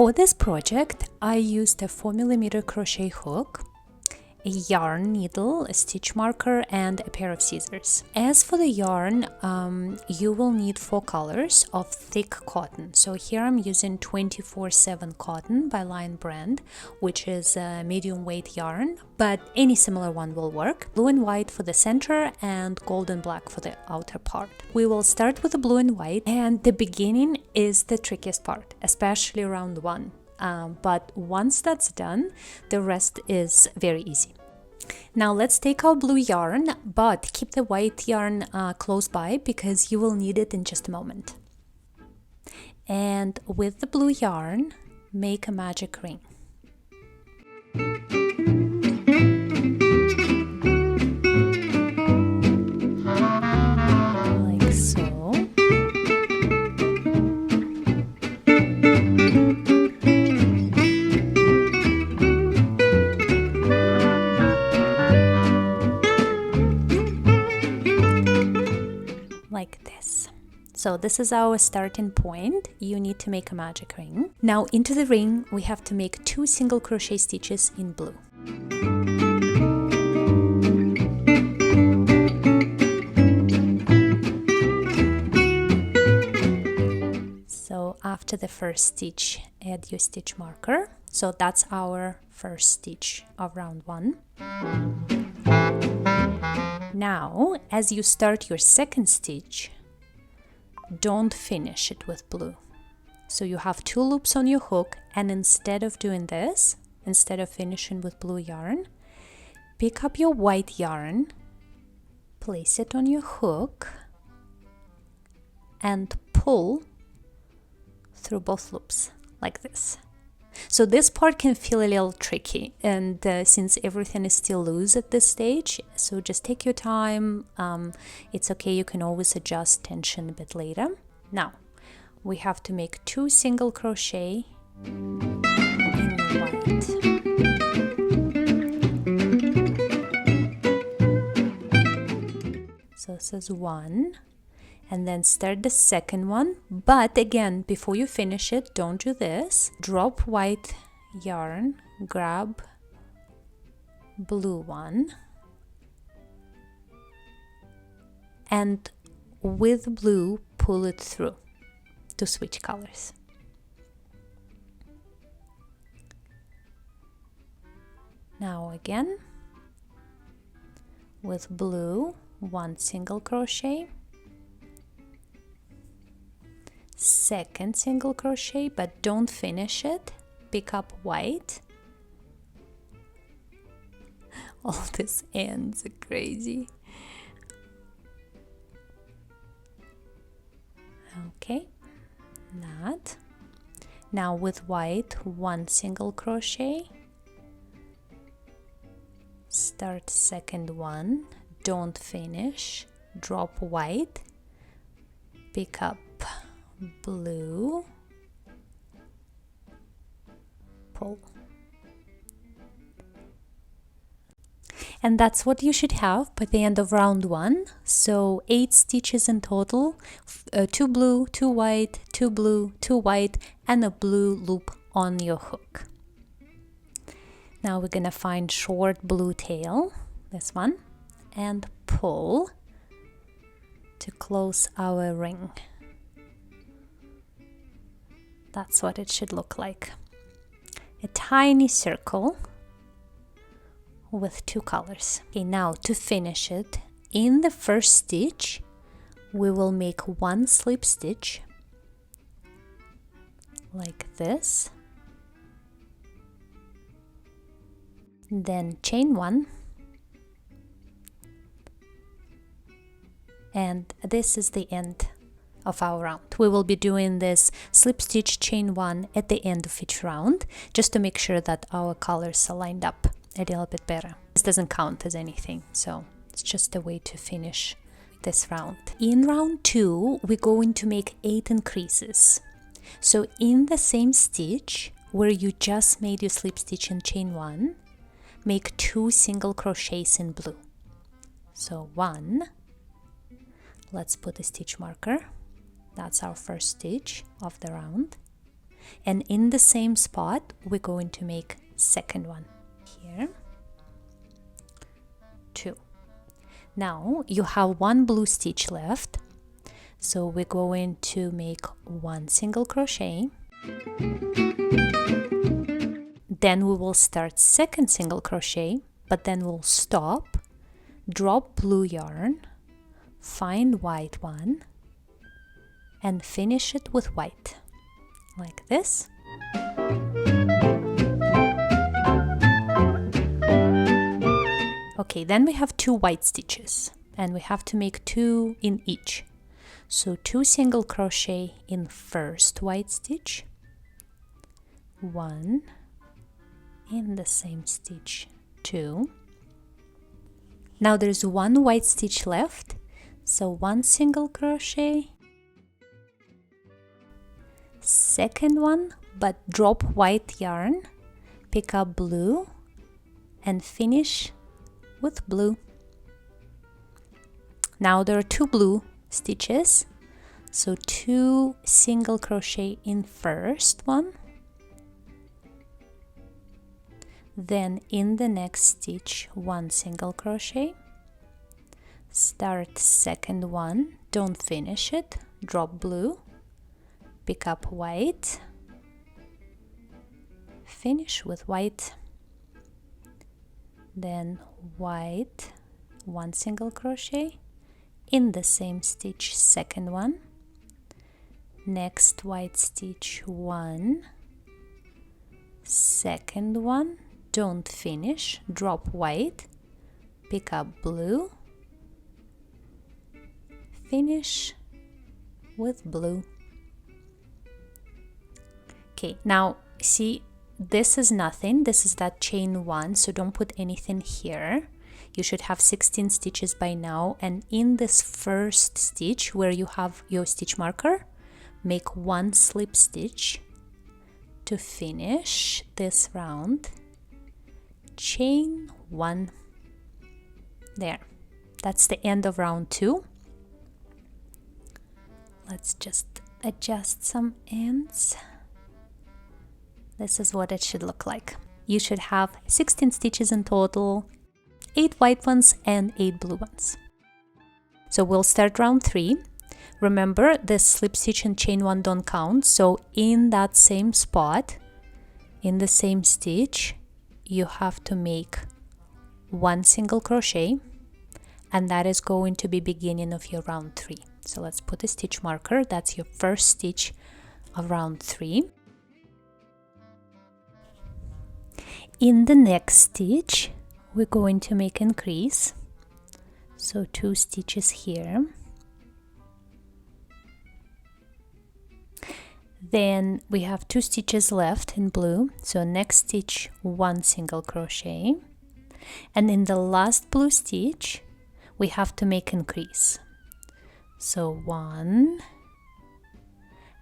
For this project, I used a 4mm crochet hook, a yarn needle, a stitch marker, and a pair of scissors. As for the yarn, you will need 4 colors of thick cotton. So here I'm using 24/7 cotton by Lion brand, which is a medium weight yarn, but any similar one will work. Blue and white for the center and gold and black for the outer part. We will start with the blue and white, and the beginning is the trickiest part, especially round 1. But once that's done, the rest is very easy. Now let's take our blue yarn, but keep the white yarn close by because you will need it in just a moment. And with the blue yarn, make a magic ring. Like so. Like this. So this is our starting point. You need to make a magic ring. Now into the ring we have to make 2 single crochet stitches in blue. So after the first stitch, add your stitch marker. So that's our first stitch of round 1. Now, as you start your second stitch, don't finish it with blue. So you have 2 loops on your hook, and instead of doing this, instead of finishing with blue yarn, pick up your white yarn, place it on your hook, and pull through both loops like this. So this part can feel a little tricky, and since everything is still loose at this stage, so just take your time. It's okay, you can always adjust tension a bit later. Now we have to make 2 single crochet in white. So this is 1. And then start the second one, but again, before you finish it, don't do this. Drop white yarn, grab blue one, and with blue pull it through to switch colors. Now again, with blue, 1 single crochet, second single crochet, but don't finish it. Pick up white. All these ends are crazy. Okay, that. Now with white, 1 single crochet, start second one, don't finish, drop white, pick up blue, pull. And that's what you should have by the end of round 1. So 8 stitches in total, 2 blue, 2 white, 2 blue, 2 white, and a blue loop on your hook. Now we're gonna find short blue tail, this one, and pull to close our ring. That's what it should look like. A tiny circle with 2 colors. Okay, now to finish it, in the first stitch, we will make 1 slip stitch like this. Then chain 1. And this is the end of our round. We will be doing this slip stitch chain 1 at the end of each round, just to make sure that our colors are lined up a little bit better. This doesn't count as anything, so it's just a way to finish this round. In round 2, we're going to make 8 increases. So in the same stitch where you just made your slip stitch in chain 1, make 2 single crochets in blue. So 1, let's put a stitch marker. That's our first stitch of the round. and in the same spot we're going to make second one here, 2. Now you have one blue stitch left, so we're going to make 1 single crochet, then we will start second single crochet, but then we'll stop, drop blue yarn, find white one, and finish it with white, like this. Okay, then we have 2 white stitches, and we have to make 2 in each. So 2 single crochet in first white stitch, 1 in the same stitch, 2. Now there's 1 white stitch left, so 1 single crochet, second one, but drop white yarn, pick up blue, and finish with blue. Now there are 2 blue stitches, so 2 single crochet in first one, then in the next stitch 1 single crochet, start second one, don't finish it, drop blue, pick up white, finish with white, then white, 1 single crochet, in the same stitch second one, next white stitch 1, second one, don't finish, drop white, pick up blue, finish with blue. Okay, now see, this is nothing, this is that chain 1, so don't put anything here. You should have 16 stitches by now, and in this first stitch where you have your stitch marker, make 1 slip stitch to finish this round, chain 1. There, that's the end of round 2. Let's just adjust some ends. This is what it should look like. You should have 16 stitches in total, 8 white ones and 8 blue ones. So we'll start round 3. Remember, this slip stitch and chain 1 don't count, so in that same spot, in the same stitch, you have to make 1 single crochet, and that is going to be beginning of your round 3. So let's put a stitch marker, that's your first stitch of round 3. In the next stitch, we're going to make increase, so 2 stitches here. Then we have 2 stitches left in blue, so next stitch 1 single crochet, and in the last blue stitch we have to make increase, so 1,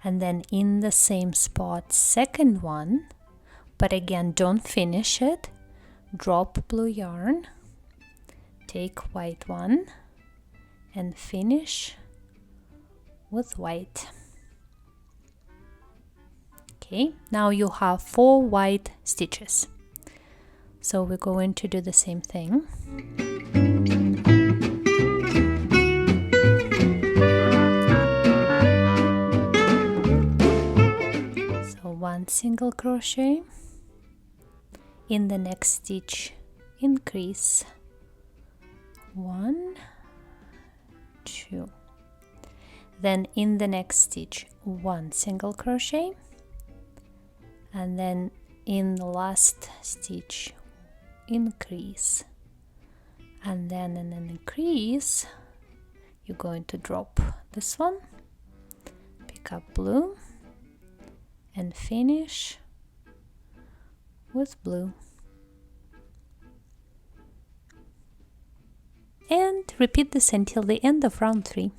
and then in the same spot second one, but again don't finish it, drop blue yarn, take white one, and finish with white. Okay, now you have 4 white stitches, so we're going to do the same thing. So 1 single crochet, in the next stitch increase, 1, 2, then in the next stitch 1 single crochet, and then in the last stitch increase, and then in an increase you're going to drop this one, pick up blue, and finish with blue, and repeat this until the end of round 3.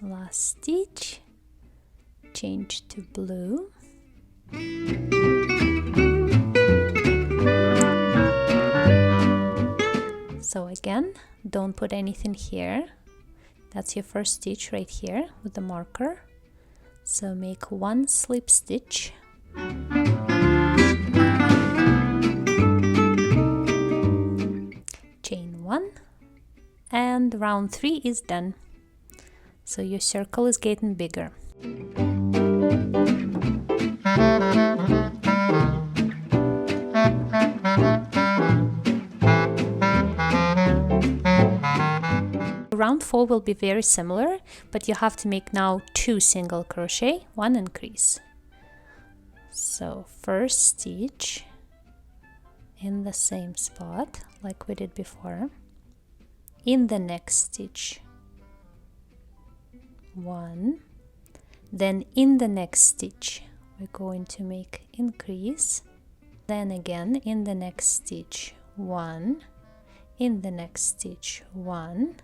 Last stitch, change to blue, So again, don't put anything here. That's your first stitch right here with the marker. So make one slip stitch, chain one, and round 3 is done. So your circle is getting bigger. Round 4 will be very similar, but you have to make now 2 single crochet, 1 increase. So first stitch in the same spot like we did before. In the next stitch 1, then in the next stitch we're going to make increase, then again in the next stitch 1, in the next stitch 1,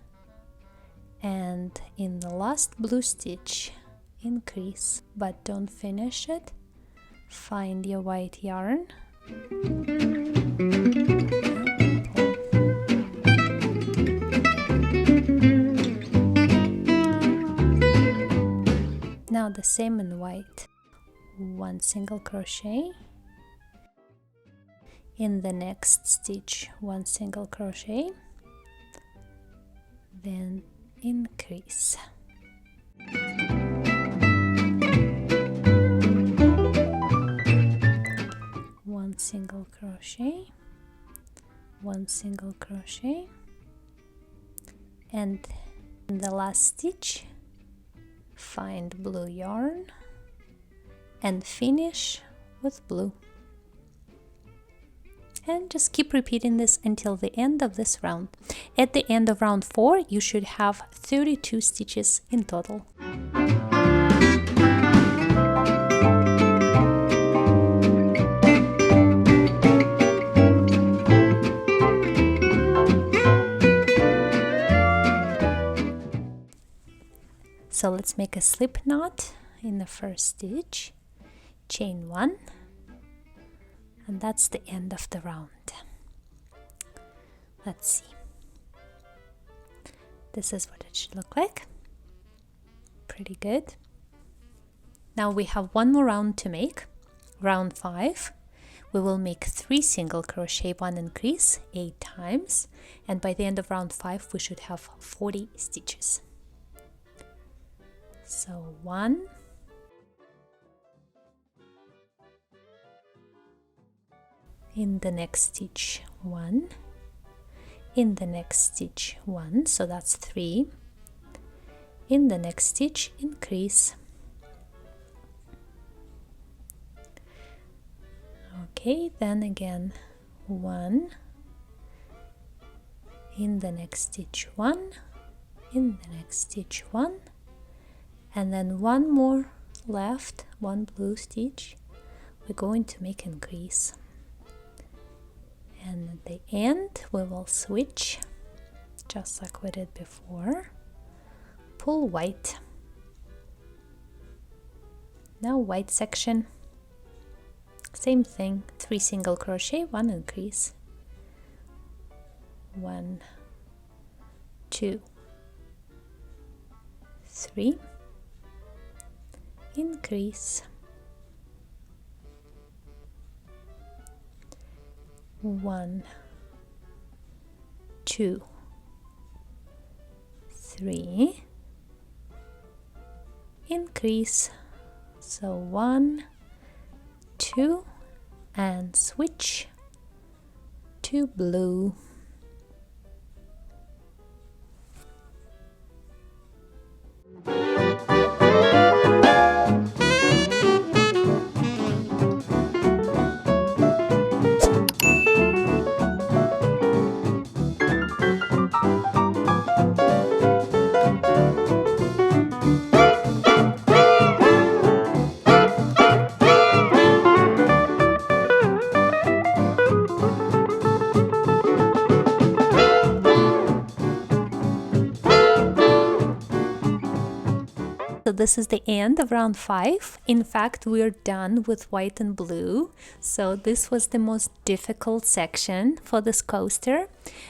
and in the last blue stitch increase, but don't finish it. Find your white yarn, now the same in white. 1 single crochet, in the next stitch 1 single crochet, then increase. One single crochet, 1 single crochet, and in the last stitch find blue yarn and finish with blue. And just keep repeating this until the end of this round. At the end of round 4 you should have 32 stitches in total. So let's make a slip knot in the first stitch, chain 1, and that's the end of the round. Let's see. This is what it should look like. Pretty good. Now we have one more round to make, round 5. We will make 3 single crochet, 1 increase 8 times, and by the end of round 5 we should have 40 stitches. So 1, in the next stitch 1, in the next stitch 1, so that's 3, in the next stitch increase. Okay, then again 1, in the next stitch 1, in the next stitch 1, and then one more left, 1 blue stitch. We're going to make increase, and at the end we will switch just like we did before. Pull white. Now white section, same thing, 3 single crochet, 1 increase, 1, 2, 3, increase, 1, 2, 3, increase. So 1, 2, and switch to blue. this is the end of round 5. In fact, we're done with white and blue. So this was the most difficult section for this coaster.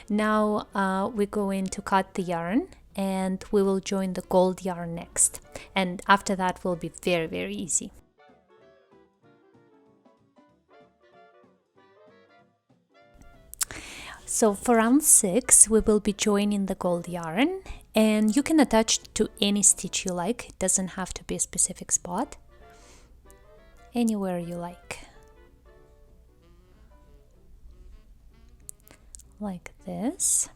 Now we're going to cut the yarn and we will join the gold yarn next. And after that will be very, very easy. So for round 6, we will be joining the gold yarn, and you can attach to any stitch you like. It doesn't have to be a specific spot, anywhere you like this.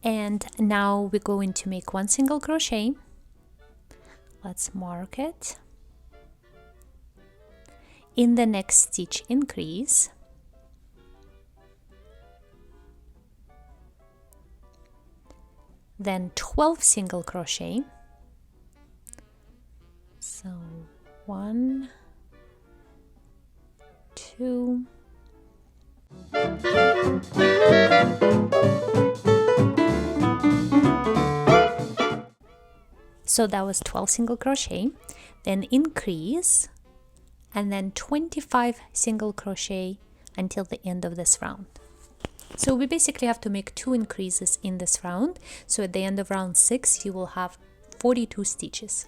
And now we're going to make 1 single crochet. Let's mark it. In the next stitch, increase, then 12 single crochet. So 1, 2, so that was 12 single crochet, then increase, and then 25 single crochet until the end of this round. So we basically have to make 2 increases in this round. So at the end of round 6, you will have 42 stitches.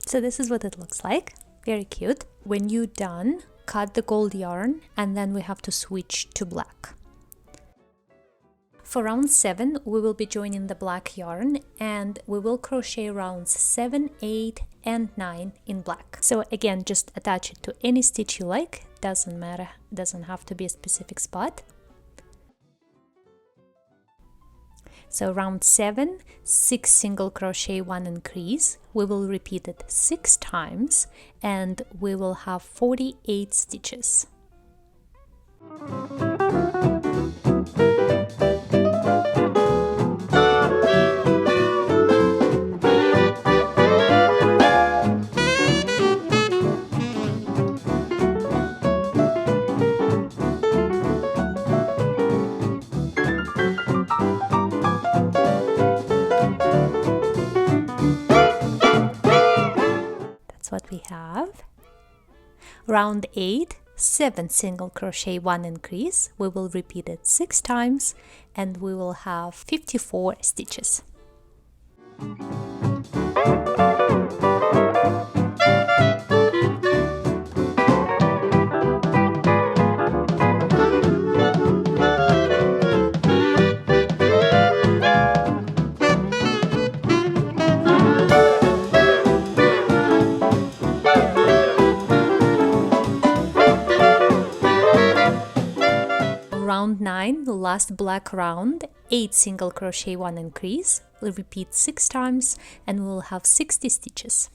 So this is what it looks like. Very cute. When you're done, cut the gold yarn, and then we have to switch to black. For round 7, we will be joining the black yarn, and we will crochet rounds 7, 8, and 9 in black. So again, just attach it to any stitch you like, doesn't matter, doesn't have to be a specific spot. So round 7, 6 single crochet, 1 increase. We will repeat it 6 times, and we will have 48 stitches. What we have. Round 8, 7 single crochet, 1 increase. We will repeat it 6 times, and we will have 54 stitches. Round 9, the last black round, 8 single crochet, 1 increase. We'll repeat 6 times, and we'll have 60 stitches.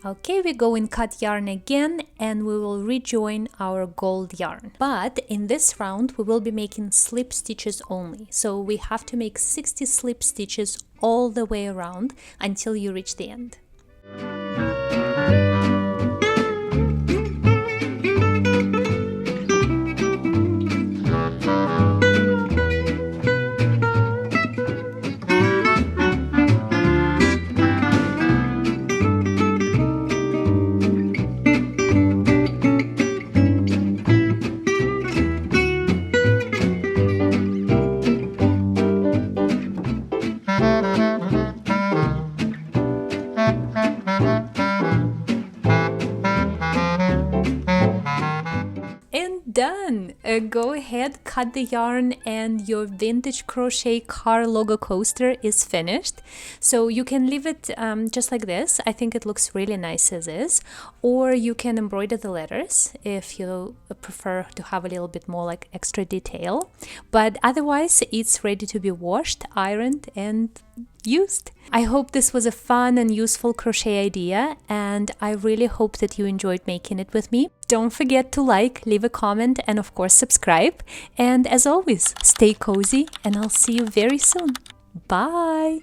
Okay, we go in cut yarn again, and we will rejoin our gold yarn. But in this round, we will be making slip stitches only. So we have to make 60 slip stitches all the way around until you reach the end. Done! Go ahead, cut the yarn, and your vintage crochet car logo coaster is finished. So you can leave it just like this. I think it looks really nice as is. Or you can embroider the letters if you prefer to have a little bit more like extra detail. But otherwise, it's ready to be washed, ironed, and used. I hope this was a fun and useful crochet idea, and I really hope that you enjoyed making it with me. Don't forget to like, leave a comment, and of course subscribe. And as always, stay cozy, and I'll see you very soon. Bye!